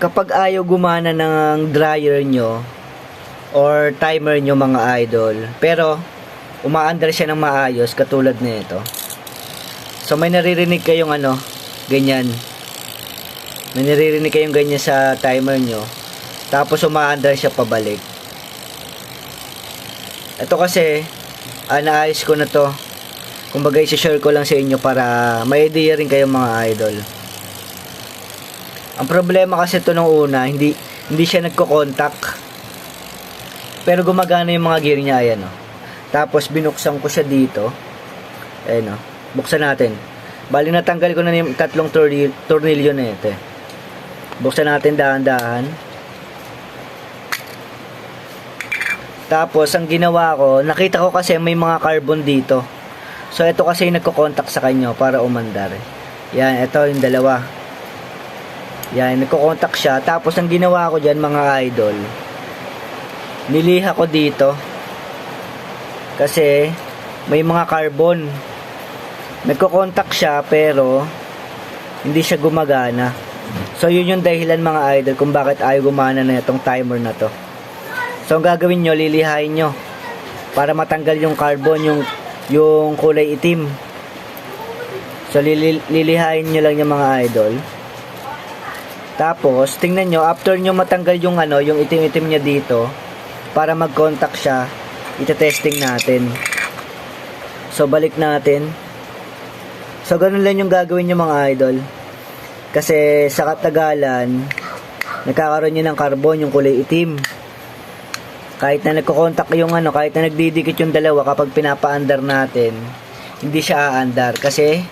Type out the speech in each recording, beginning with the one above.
Kapag ayaw gumana ng dryer nyo or timer nyo mga idol, pero umaandar siya ng maayos katulad nito. So may naririnig kayong ganyan. May naririnig kayong ganyan sa timer nyo. Tapos umaandar siya pabalik. Ito kasi naayos ko na to. Kumbaga i-share ko lang sa inyo para may idea rin kayong mga idol. Ang problema kasi ito nung una, hindi siya nagko-contact. Pero gumagana yung mga gear niya, ayan o. Tapos binuksan ko siya dito. Ayan o. Buksan natin. Bali natanggal ko na yung tatlong tornilyo na ito. Buksan natin dahan-dahan. Tapos ang ginawa ko, nakita ko kasi may mga carbon dito. So ito kasi yung nagko-contact sa kanya para umandar. Yan, ito yung dalawa. Yan, nagko-contact siya. Tapos ang ginawa ko diyan mga idol, niliha ko dito. Kasi may mga carbon. Nagko-contact siya pero hindi siya gumagana. So yun yung dahilan mga idol kung bakit ayaw gumana na itong timer na to. So ang gagawin nyo, lilihain nyo para matanggal yung carbon, yung kulay itim. So lilihain nyo lang yung mga idol. Tapos tingnan nyo, after nyo matanggal yung yung itim-itim niya dito, para mag-contact siya, ita-testing natin. So balik natin. So ganun lang yung gagawin nyo mga idol. Kasi sa katagalan, nagkakaroon nyo ng carbon, yung kulay itim. Kahit na nagko-contact yung kahit na nagdidikit yung dalawa, kapag pinapaandar natin, hindi siya aandar kasi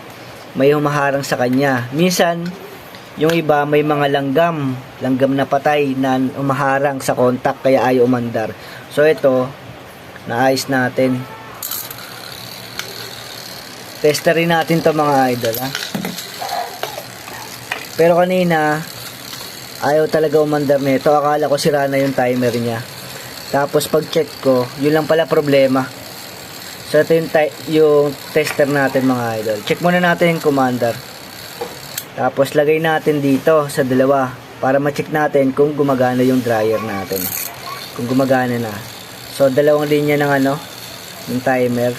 may humaharang sa kanya. Minsan, yung iba may mga langgam na patay na humaharang sa contact kaya ayaw umandar. So ito, naayos natin. Testerin natin to mga idol ha. Pero kanina, ayaw talaga umandar nito. Akala ko sira na yung timer niya. Tapos pag check ko, yun lang pala problema. So ito yung tester natin mga idol. Check muna natin yung commander. Tapos lagay natin dito sa dalawa para ma-check natin kung gumagana yung dryer natin. Kung gumagana na. So dalawang linya ng ng timer.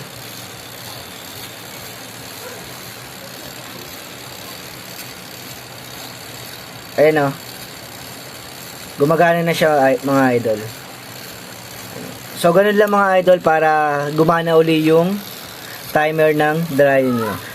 Ayan o. Gumagana na siya mga idol. So, ganun lang mga idol para gumana uli yung timer ng dryer nyo.